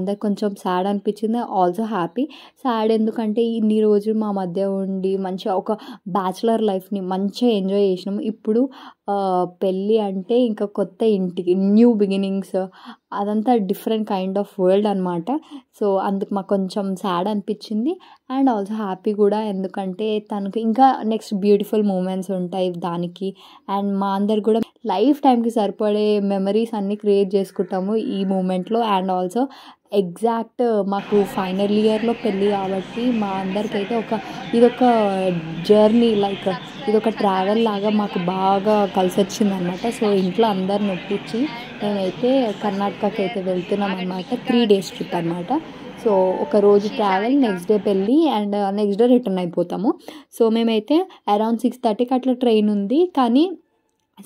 అందరికి కొంచెం సాడ్ అనిపించింది, ఆల్సో హ్యాపీ. సాడ్ ఎందుకంటే ఇన్ని రోజులు మా మధ్య ఉండి మంచిగా ఒక బ్యాచిలర్ లైఫ్ని మంచిగా ఎంజాయ్ చేసినాము. ఇప్పుడు పెళ్ళి అంటే ఇంకా కొత్త ఇంటికి న్యూ బిగినింగ్స్, అదంతా డిఫరెంట్ కైండ్ ఆఫ్ వరల్డ్ అనమాట. సో అందుకు మాకు కొంచెం సాడ్ అనిపించింది అండ్ ఆల్సో హ్యాపీ కూడా. ఎందుకంటే తనకు ఇంకా నెక్స్ట్ బ్యూటిఫుల్ మూమెంట్స్ ఉంటాయి దానికి. అండ్ మా అందరు కూడా లైఫ్ టైంకి సరిపడే మెమరీస్ అన్నీ క్రియేట్ చేసుకుంటాము ఈ మూమెంట్లో. అండ్ ఆల్సో ఎగ్జాక్ట్ మాకు ఫైనల్ ఇయర్లో పెళ్ళి కాబట్టి మా అందరికైతే ఇదొక జర్నీ, లైక్ ఇదొక ట్రావెల్ లాగా మాకు బాగా కలిసి వచ్చింది అనమాట. సో ఇంట్లో అందరిని ఒప్పించి మేమైతే కర్ణాటకకి అయితే వెళ్తున్నాం అనమాట. 3 days ట్రిప్ అనమాట. సో ఒక రోజు ట్రావెల్, నెక్స్ట్ డే పెళ్ళి అండ్ నెక్స్ట్ డే రిటర్న్ అయిపోతాము. సో మేమైతే అరౌండ్ 6:30కి అట్లా ట్రైన్ ఉంది, కానీ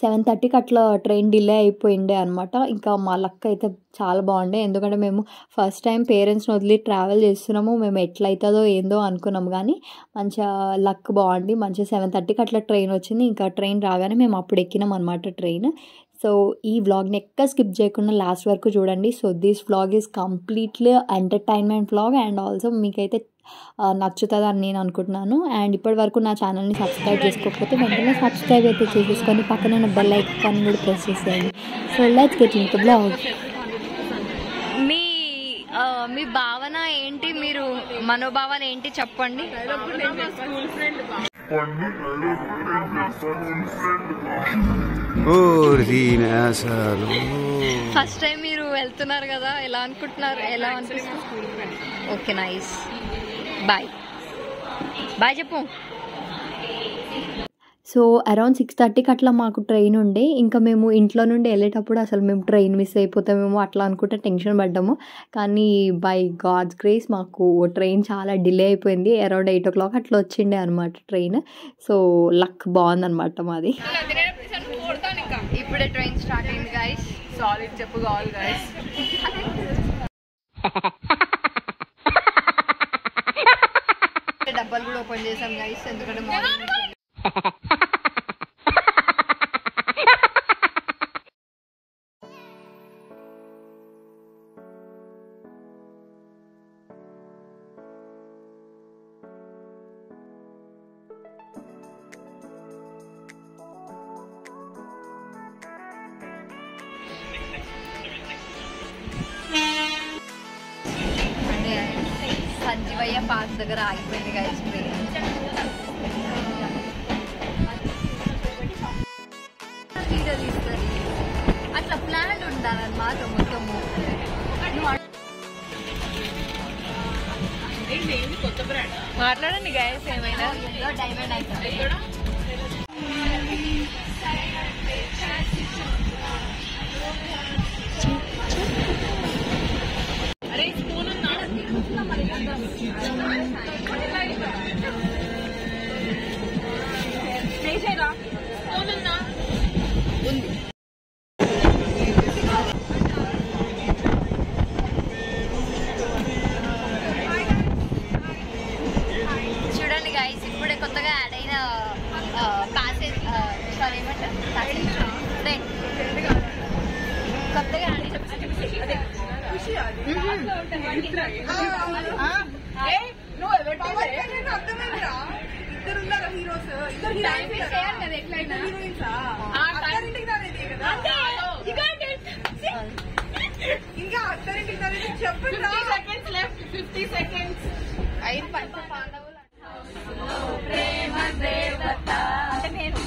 7:30కి అట్లా ట్రైన్ డిలే అయిపోయిండే అనమాట. ఇంకా మా లక్ అయితే చాలా బాగుండే, ఎందుకంటే మేము ఫస్ట్ టైం పేరెంట్స్ని వదిలి ట్రావెల్ చేస్తున్నాము. మేము ఎట్లయితుందో ఏందో అనుకున్నాము, కానీ మంచిగా లక్ బాగుండి మంచిగా 7:30కి అట్లా ట్రైన్ వచ్చింది. ఇంకా ట్రైన్ రాగానే మేము అప్పుడు ఎక్కినాం అనమాట ట్రైన్. సో ఈ వ్లాగ్ని ఎక్కడ స్కిప్ చేయకుండా లాస్ట్ వరకు చూడండి. So this vlog is completely entertainment vlog and also మీకైతే నచ్చుతుందని నేను అనుకుంటున్నాను. అండ్ ఇప్పటి వరకు నా ఛానల్ని సబ్స్క్రైబ్ చేసుకోకపోతే వెంటనే సబ్స్క్రైబ్ అయితే చేసేసుకొని పక్కన బెల్ ఐకాన్ కూడా ప్రెస్ చేసేయండి. So let's get into vlog. మీ భావన ఏంటి, మీరు మనోభావన ఏంటి చెప్పండి. ఫస్ట్ టైం మీరు వెళ్తున్నారు కదా, ఎలా అనుకుంటున్నారు, ఎలా అనిపిస్తుంది? ఓకే నైస్, బాయ్ బాయ్ చెప్పు. సో అరౌండ్ 6:30కి అట్లా మాకు ట్రైన్ ఉండే. ఇంకా మేము ఇంట్లో నుండి వెళ్ళేటప్పుడు అసలు మేము ట్రైన్ మిస్ అయిపోతామేమో అట్లా అనుకుంటే టెన్షన్ పడ్డాము. కానీ బై గాడ్స్ గ్రేస్ మాకు ట్రైన్ చాలా డిలే అయిపోయింది. అరౌండ్ 8 o'clock అట్లా వచ్చిండే అనమాట ట్రైన్. సో లక్ బాగుందనమాట మాది. ఇప్పుడే ట్రైన్ స్టార్ట్ అయింది గైస్. సాలిడ్ చెప్పుకోవాలి గైస్. డబ్బాలు కూడా ఓపెన్ చేసాం గైస్, ఎందుకంటే మార్నింగ్ సంజీవయ్య పార్క్ దగ్గర ఆగిపోయింది గైస్ ట్రైన్. అట్లా ప్లాన్ ఉండాలన్నమాట మొత్తము. మాట్లాడండి గైస్, ఏమైనా డైమండ్ అవుతుంది. చూడండి గైస్, ఇప్పుడే కొత్తగా యాడ్ అయిన ప్యాసేజ్ సారీ ఏమంటారు కొత్తగా యాడ్ అయిన ఇంకా చెప్పండి. 50 seconds అయిన పంచ పాండవులు ప్రేమ దేవత అంటే నేను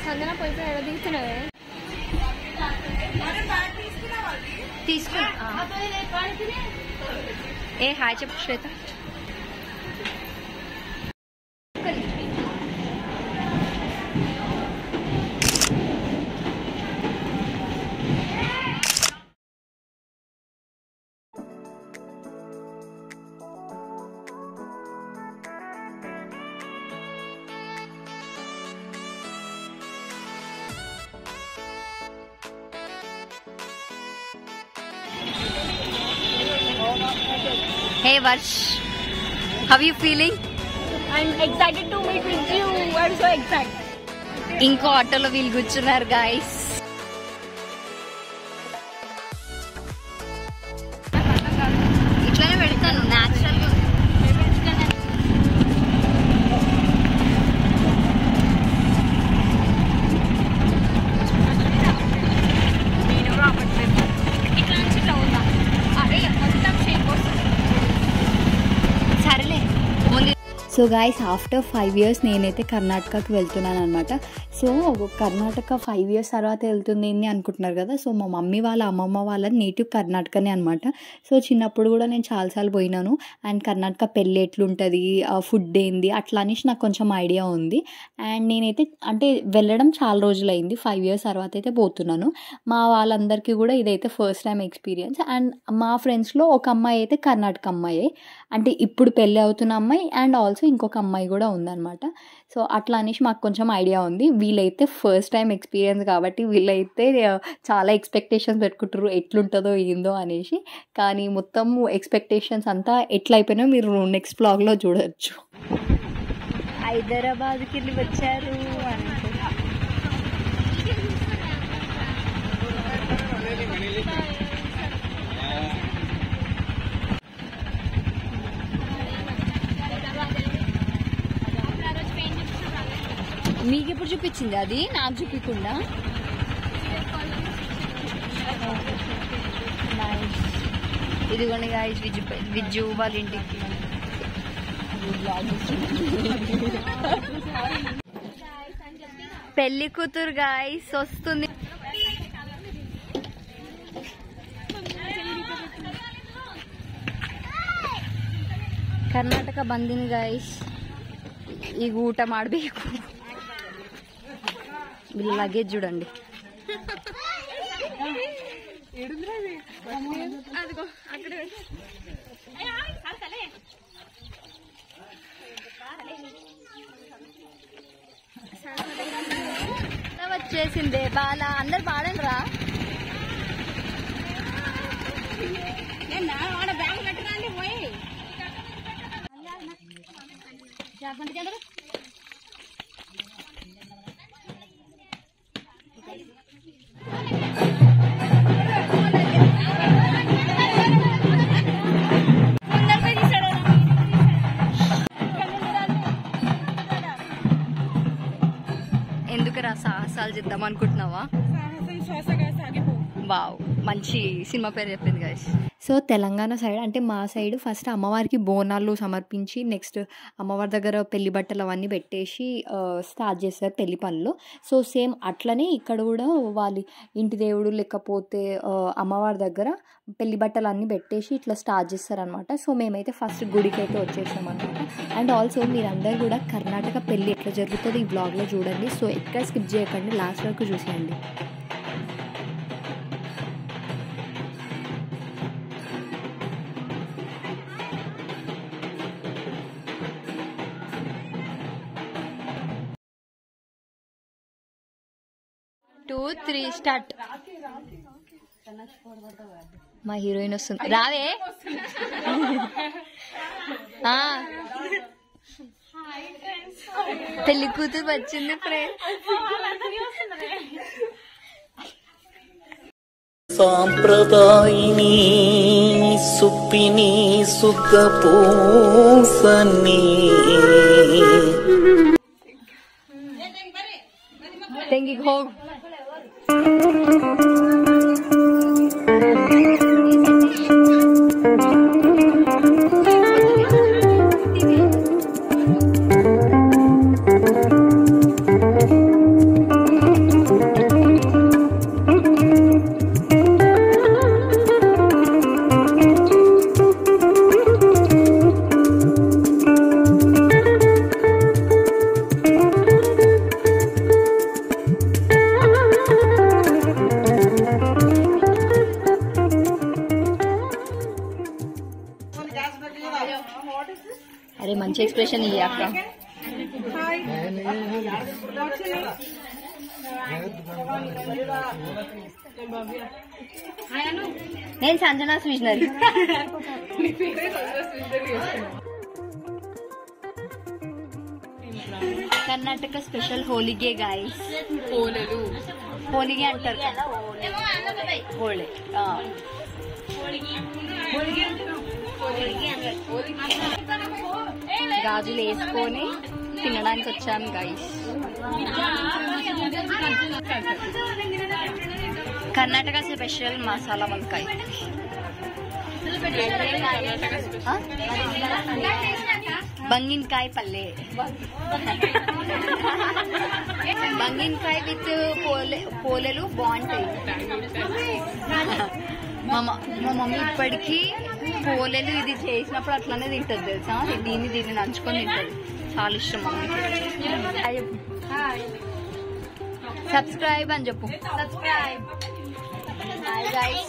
సంజన పోయితే ఎడ దిగుతున్నావే తీసుకున్నా. ఏ హాయ్ చెప్పు శ్వేత. Hey Varsh, how are you feeling? I'm excited to meet with you. I'm so excited. ఇంకో ఆటోలో వీళ్ళు కూర్చున్నారు guys. ఇట్లానే పెడతాను న్యాచురల్ గా. సరేలే. సో గాయస్ ఆఫ్టర్ 5 years నేనైతే కర్ణాటకకి వెళ్తున్నాను అనమాట. సో కర్ణాటక 5 years తర్వాత వెళ్తుంది ఏంటి అనుకుంటున్నారు కదా. సో మా మమ్మీ వాళ్ళ అమ్మమ్మ వాళ్ళ నేటివ్ కర్ణాటకనే అనమాట. సో చిన్నప్పుడు కూడా నేను చాలాసార్లు పోయినాను. అండ్ కర్ణాటక పెళ్ళి ఎట్లుంటుంది, ఫుడ్ ఏంది అట్లా అనేసి నాకు కొంచెం ఐడియా ఉంది. అండ్ నేనైతే అంటే వెళ్ళడం చాలా రోజులైంది, 5 years తర్వాత అయితే పోతున్నాను. మా వాళ్ళందరికీ కూడా ఇదైతే ఫస్ట్ టైం ఎక్స్పీరియన్స్. అండ్ మా ఫ్రెండ్స్లో ఒక అమ్మాయి అయితే కర్ణాటక అమ్మాయే, అంటే ఇప్పుడు పెళ్ళి అవుతున్న అమ్మాయి. అండ్ ఆల్సో ఇంకొక అమ్మాయి కూడా ఉందన్నమాట. సో అట్లా అనేసి మాకు కొంచెం ఐడియా ఉంది. వీళ్ళైతే ఫస్ట్ టైం ఎక్స్పీరియన్స్ కాబట్టి వీళ్ళైతే చాలా ఎక్స్పెక్టేషన్స్ పెట్టుకుంటారు ఎట్లుంటుందో ఏందో అనేసి. కానీ మొత్తం ఎక్స్పెక్టేషన్స్ అంతా ఎట్లా అయిపోయినా మీరు నెక్స్ట్ బ్లాగ్లో చూడవచ్చు. హైదరాబాద్కి వెళ్ళి వచ్చారు అంటే మీకు ఎప్పుడు చూపించింది అది, నాకు చూపించకుండా. ఇదిగోండి గాయస్ విజ్జు వాళ్ళ ఇంటికి పెళ్లి కూతురు గాయస్ వస్తుంది. కర్ణాటక బందిని గాయస్, ఈ ఊట ಮಾಡಬೇಕು. వీళ్ళ లగేజ్ చూడండి. వచ్చేసిందే బాల, అందరు పాడండిరా. ఎందుకురా సాహసాలు చేద్దాం అనుకుంటున్నావా? వావ్, మంచి సినిమా పేరు చెప్పింది గాయస్. సో తెలంగాణ సైడ్ అంటే మా సైడ్ ఫస్ట్ అమ్మవారికి బోనాలు సమర్పించి నెక్స్ట్ అమ్మవారి దగ్గర పెళ్లి బట్టలు అవన్నీ పెట్టేసి స్టార్ట్ చేస్తారు పెళ్లి పనులు. సో సేమ్ అట్లనే ఇక్కడ కూడా వాళ్ళ ఇంటి దేవుడు లేకపోతే అమ్మవారి దగ్గర పెళ్లి బట్టలు అన్నీ పెట్టేసి ఇట్లా స్టార్ట్ చేస్తారనమాట. సో మేమైతే ఫస్ట్ గుడికి అయితే వచ్చేసాం అనమాట. అండ్ ఆల్సో మీరందరూ కూడా కర్ణాటక పెళ్ళి ఎట్లా జరుగుతుందో ఈ బ్లాగ్లో చూడండి. సో ఎక్కడ స్కిప్ చేయకండి, లాస్ట్ వరకు చూసేయండి. Two three start. మా హీరోయిన్ వస్తుంది, రావే. పెళ్లి కూతురు వచ్చింది ఫ్రెండ్. సాంప్రదాయిని సుప్పిని సుఖ పూసని ತೆಂಗಿಗೆ ಹೋಗು. అరే మంచి ఎక్స్ప్రెషన్ ఇయ్యి అక్క. నేను సంజనా స్విజనరీ. Karnataka special holige guys. హోలిగే అంటారు. హోళే గాజులు వేసుకొని తినడానికి వచ్చాము గాయస్. కర్ణాటక స్పెషల్ మసాలా వంకాయ. బంగిన్కాయ పల్లె. బంగిన్కాయ విత్ పోలేలు బాగుంటాయి. మా మమ్మీ ఇప్పటికీ పోలేలు ఇది చేసినప్పుడు అట్లానే తింటది తెలుసా. దీన్ని నంచుకొని తింటది. చాలా ఇష్టం మమ్మీకి. సబ్స్క్రైబ్ అని చెప్పు.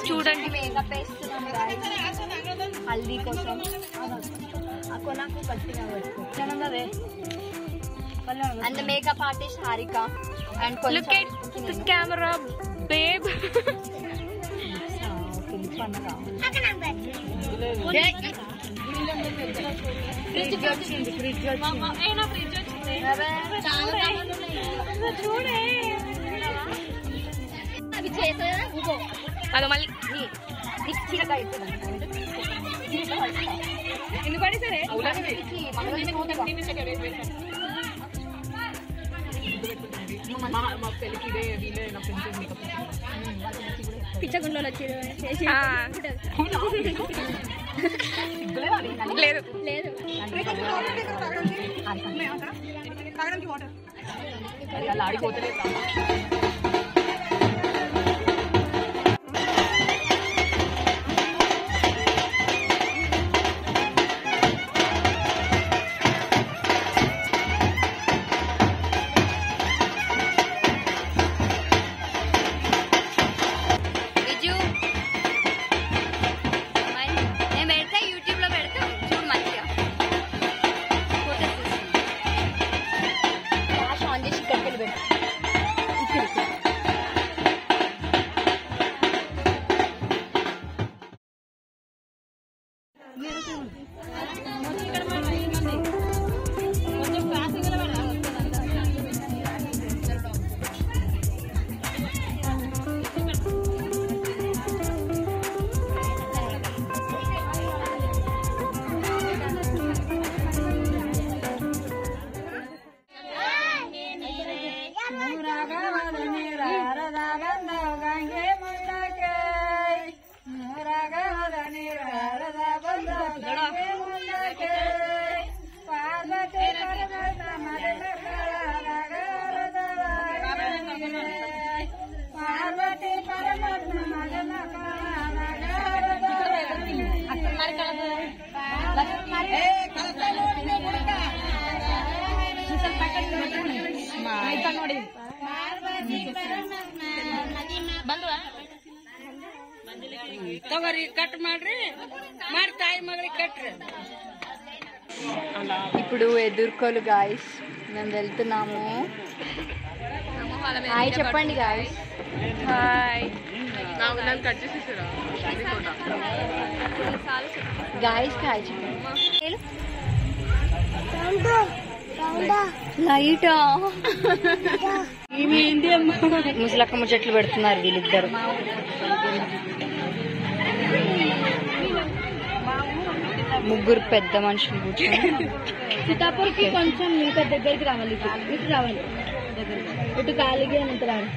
చూడండి మేకప్ వేస్తున్నాం హల్దీ కోసం. నాకు గట్టిగా and makeup artist Harika and camera babe. చూడే అవి చేసా అది మళ్ళీ ఎందుకు పడి సరే పిచ్చగుండలో వచ్చి లేదు లేదు ఇప్పుడు ఎదుర్కోలు గాయస్. మేము వెళ్తున్నాము. హాయ్ చెప్పండి గాయస్. హాయ్ గాయస్ హాయ్ చెప్పండి. లైటా ముసలక్క ముచ్చట్లు పెడుతున్నారు వీళ్ళిద్దరు. ముగ్గురు పెద్ద మనుషులు కూర్చొని. సీతాపూర్కి కొంచెం మీతో దగ్గరికి రావాలి. ఇటు రావాలి. ఇటు కాలిగి అని రావాలి.